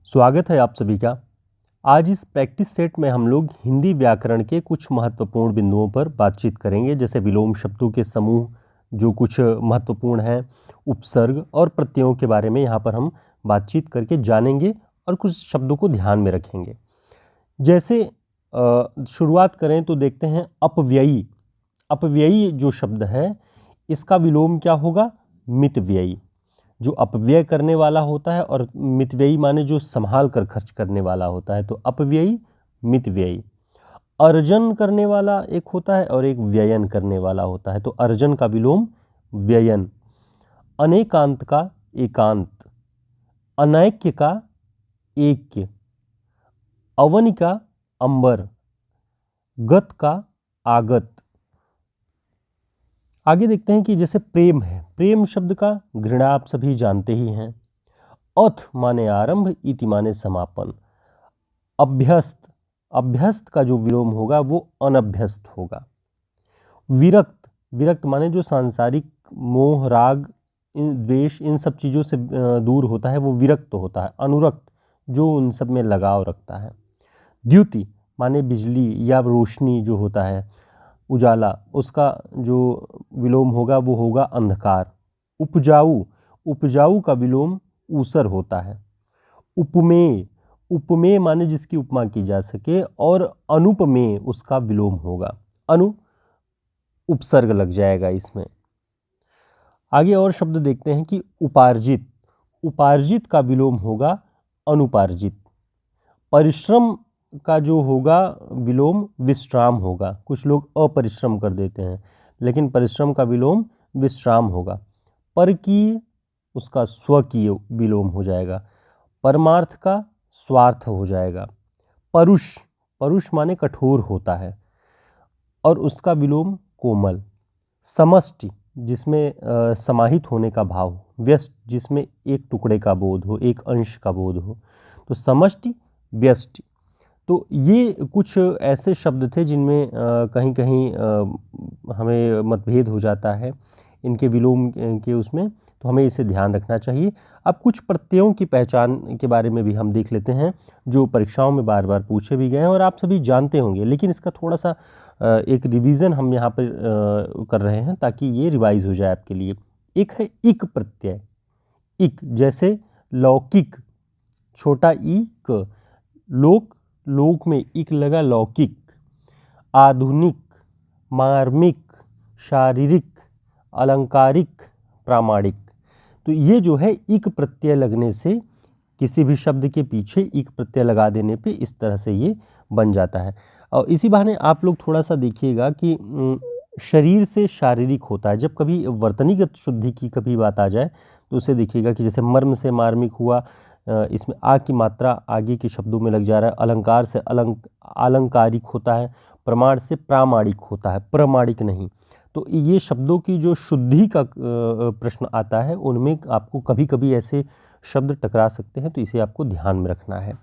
स्वागत है आप सभी का। आज इस प्रैक्टिस सेट में हम लोग हिंदी व्याकरण के कुछ महत्वपूर्ण बिंदुओं पर बातचीत करेंगे, जैसे विलोम शब्दों के समूह जो कुछ महत्वपूर्ण हैं, उपसर्ग और प्रत्ययों के बारे में यहाँ पर हम बातचीत करके जानेंगे और कुछ शब्दों को ध्यान में रखेंगे। जैसे शुरुआत करें तो देखते हैं अपव्ययी। अपव्ययी जो शब्द है इसका विलोम क्या होगा? मितव्ययी। जो अपव्यय करने वाला होता है और मितव्ययी माने जो संभाल कर खर्च करने वाला होता है, तो अपव्ययी मितव्ययी। अर्जन करने वाला एक होता है और एक व्ययन करने वाला होता है, तो अर्जन का विलोम व्ययन। अनेकांत का एकांत, अनैक्य का ऐक्य, अवनि का अंबर, गत का आगत। आगे देखते हैं कि जैसे प्रेम है, प्रेम शब्द का घृणा आप सभी जानते ही हैं। अथ माने आरंभ, इति माने समापन। अभ्यस्त, अभ्यस्त का जो विलोम होगा वो अनभ्यस्त होगा। विरक्त, विरक्त माने जो सांसारिक मोह राग द्वेष इन सब चीज़ों से दूर होता है वो विरक्त होता है। अनुरक्त जो उन सब में लगाव रखता है। द्युति माने बिजली या रोशनी जो होता है, उजाला, उसका जो विलोम होगा वो होगा अंधकार। उपजाऊ, उपजाऊ का विलोम ऊसर होता है। उपमेय, उपमेय माने जिसकी उपमा की जा सके, और अनुपमेय उसका विलोम होगा। अनु उपसर्ग लग जाएगा इसमें। आगे और शब्द देखते हैं कि उपार्जित, उपार्जित का विलोम होगा अनुपार्जित। परिश्रम का जो होगा विलोम विश्राम होगा। कुछ लोग अपरिश्रम कर देते हैं, लेकिन परिश्रम का विलोम विश्राम होगा। परकीय उसका स्वकीय विलोम हो जाएगा। परमार्थ का स्वार्थ हो जाएगा। परुष, परुष माने कठोर होता है और उसका विलोम कोमल। समष्टि जिसमें समाहित होने का भाव हो। व्यष्टि जिसमें एक टुकड़े का बोध हो, एक अंश का बोध हो, तो समष्टि व्यष्टि। तो ये कुछ ऐसे शब्द थे जिनमें कहीं कहीं हमें मतभेद हो जाता है इनके विलोम के उसमें, तो हमें इसे ध्यान रखना चाहिए। अब कुछ प्रत्ययों की पहचान के बारे में भी हम देख लेते हैं जो परीक्षाओं में बार बार पूछे भी गए हैं और आप सभी जानते होंगे, लेकिन इसका थोड़ा सा एक रिवीजन हम यहाँ पर कर रहे हैं ताकि ये रिवाइज हो जाए आपके लिए। एक है इक प्रत्यय। इक जैसे लौकिक, छोटा ई क, लोक, लोक में इक लगा लौकिक। आधुनिक, मार्मिक, शारीरिक, अलंकारिक, प्रामाणिक। तो ये जो है इक प्रत्यय लगने से, किसी भी शब्द के पीछे इक प्रत्यय लगा देने पे इस तरह से ये बन जाता है। और इसी बहाने आप लोग थोड़ा सा देखिएगा कि शरीर से शारीरिक होता है। जब कभी वर्तनीगत शुद्धि की कभी बात आ जाए तो उसे देखिएगा कि जैसे मर्म से मार्मिक हुआ, इसमें आ की मात्रा आगे के शब्दों में लग जा रहा है। अलंकार से अलंकारिक होता है। प्रमाण से प्रामाणिक होता है, प्रमाणिक नहीं। तो ये शब्दों की जो शुद्धि का प्रश्न आता है उनमें आपको कभी कभी ऐसे शब्द टकरा सकते हैं, तो इसे आपको ध्यान में रखना है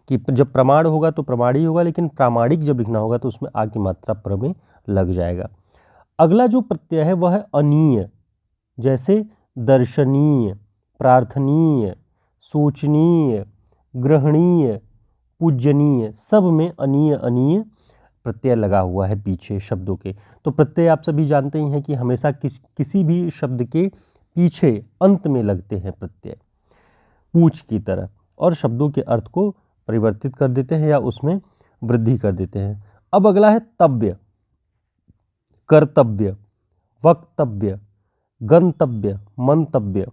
कि जब प्रमाण होगा तो प्रमाणी होगा, लेकिन प्रामाणिक जब लिखना होगा तो उसमें आ की मात्रा प्र में लग जाएगा। अगला जो प्रत्यय है वह है अनीय। जैसे दर्शनीय, प्रार्थनीय, सोचनीय, ग्रहणीय, पूजनीय, सब में अनीय अनीय प्रत्यय लगा हुआ है पीछे शब्दों के। तो प्रत्यय आप सभी जानते ही हैं कि हमेशा किसी भी शब्द के पीछे अंत में लगते हैं प्रत्यय, पूछ की तरह, और शब्दों के अर्थ को परिवर्तित कर देते हैं या उसमें वृद्धि कर देते हैं। अब अगला है तव्य। कर्तव्य, वक्तव्य, गंतव्य, मंतव्य।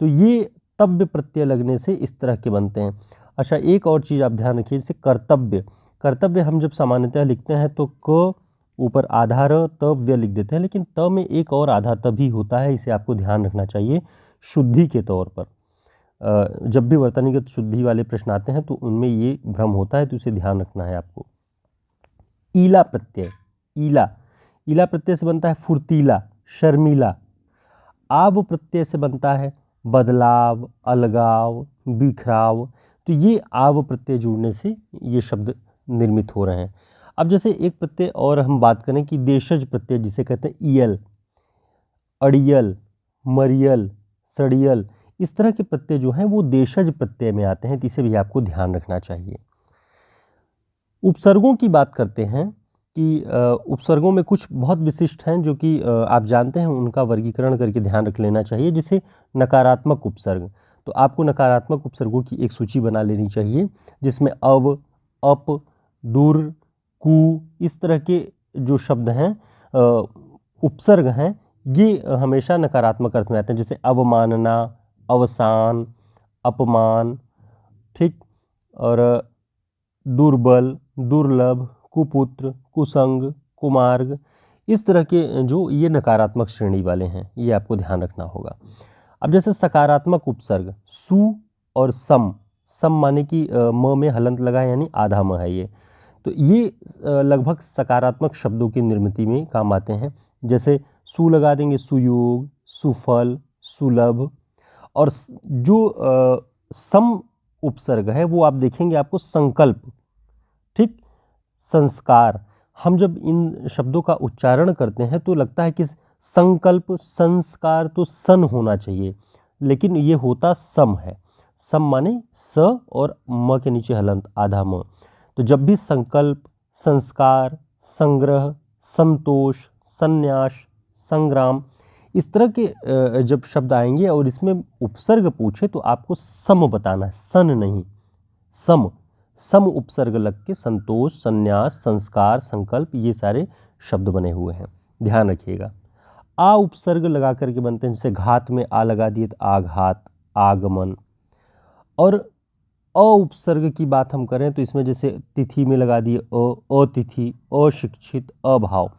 तो ये तव्य प्रत्यय लगने से इस तरह के बनते हैं। अच्छा, एक और चीज़ आप ध्यान रखिए, जैसे कर्तव्य। कर्तव्य हम जब सामान्यतः लिखते हैं तो क ऊपर आधा र तव्य लिख देते हैं, लेकिन त में एक और आधा त भी होता है, इसे आपको ध्यान रखना चाहिए शुद्धि के तौर पर। जब भी वर्तनीगत शुद्धि वाले प्रश्न आते हैं तो उनमें ये भ्रम होता है, तो इसे ध्यान रखना है आपको। ईला प्रत्यय, ईला, ईला प्रत्यय से बनता है फुर्तीला, शर्मीला। आव प्रत्यय से बनता है बदलाव, अलगाव, बिखराव। तो ये आव प्रत्यय जुड़ने से ये शब्द निर्मित हो रहे हैं। अब जैसे एक प्रत्यय और हम बात करें कि देशज प्रत्यय जिसे कहते हैं ईयल, अड़ियल, मरियल, सड़ियल, इस तरह के प्रत्यय जो हैं वो देशज प्रत्यय में आते हैं, तो इसे भी आपको ध्यान रखना चाहिए। उपसर्गों की बात करते हैं कि उपसर्गों में कुछ बहुत विशिष्ट हैं जो कि आप जानते हैं, उनका वर्गीकरण करके ध्यान रख लेना चाहिए। जैसे नकारात्मक उपसर्ग, तो आपको नकारात्मक उपसर्गों की एक सूची बना लेनी चाहिए, जिसमें अव, अप, दुर, कु इस तरह के जो शब्द हैं उपसर्ग हैं, ये हमेशा नकारात्मक अर्थ में आते हैं। जैसे अवमानना, अवसान, अपमान, ठीक, और दुर्बल, दुर्लभ, कुपुत्र, कुसंग, कुमार्ग, इस तरह के जो ये नकारात्मक श्रेणी वाले हैं, ये आपको ध्यान रखना होगा। अब जैसे सकारात्मक उपसर्ग सु और सम, सम माने कि म में हलंत लगा है, यानी आधा म है ये, तो ये लगभग सकारात्मक शब्दों की निर्मिति में काम आते हैं। जैसे सु लगा देंगे सुयोग, सुफल, सुलभ, और जो सम उपसर्ग है वो आप देखेंगे आपको संकल्प, ठीक, संस्कार। हम जब इन शब्दों का उच्चारण करते हैं तो लगता है कि संकल्प, संस्कार तो सन होना चाहिए, लेकिन ये होता सम है। सम माने स और म के नीचे हलंत आधा म। तो जब भी संकल्प, संस्कार, संग्रह, संतोष, संन्यास, संग्राम, इस तरह के जब शब्द आएंगे और इसमें उपसर्ग पूछे तो आपको सम बताना है, सन नहीं, सम। सम उपसर्ग लग के संतोष, संन्यास, संस्कार, संकल्प, ये सारे शब्द बने हुए हैं, ध्यान रखिएगा। आ उपसर्ग लगा करके बनते हैं, जैसे घात में आ लगा दिए तो आघात, आगमन। और अ उपसर्ग की बात हम करें तो इसमें जैसे तिथि में लगा दिए अतिथि, अशिक्षित, अभाव।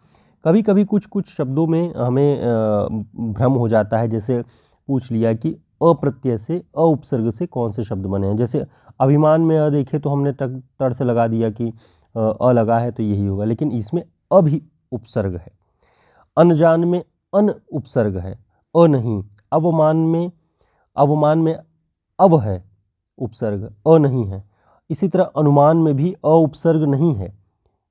कभी कभी कुछ कुछ शब्दों में हमें भ्रम हो जाता है, जैसे पूछ लिया कि अप्रत्यय से, अ उपसर्ग से कौन से शब्द बने हैं। जैसे अभिमान में अ देखे तो हमने तड़ से लगा दिया कि अ लगा है तो यही होगा, लेकिन इसमें अ भी उपसर्ग है। अनजान में अन उपसर्ग है, अ नहीं। अवमान में अब है उपसर्ग, अ नहीं है। इसी तरह अनुमान में भी अ उपसर्ग नहीं है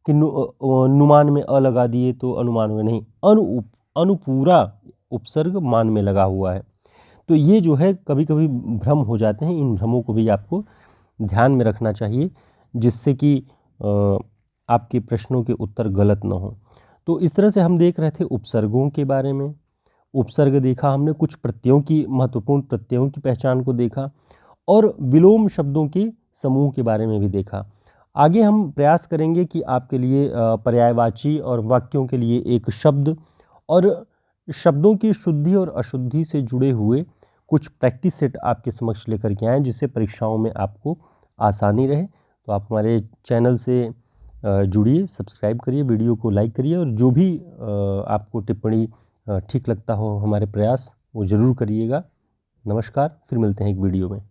कि नुमान में अ लगा दिए तो अनुमान में नहीं, अनुपूरा उपसर्ग मान में लगा हुआ है। तो ये जो है कभी कभी भ्रम हो जाते हैं, इन भ्रमों को भी आपको ध्यान में रखना चाहिए, जिससे कि आपके प्रश्नों के उत्तर गलत न हो। तो इस तरह से हम देख रहे थे उपसर्गों के बारे में। उपसर्ग देखा हमने, कुछ प्रत्ययों की, महत्वपूर्ण प्रत्ययों की पहचान को देखा, और विलोम शब्दों के समूह के बारे में भी देखा। आगे हम प्रयास करेंगे कि आपके लिए पर्यायवाची और वाक्यों के लिए एक शब्द और शब्दों की शुद्धि और अशुद्धि से जुड़े हुए कुछ प्रैक्टिस सेट आपके समक्ष लेकर के आएँ, जिससे परीक्षाओं में आपको आसानी रहे। तो आप हमारे चैनल से जुड़िए, सब्सक्राइब करिए, वीडियो को लाइक करिए, और जो भी आपको टिप्पणी ठीक लगता हो हमारे प्रयास, वो ज़रूर करिएगा। नमस्कार, फिर मिलते हैं एक वीडियो में।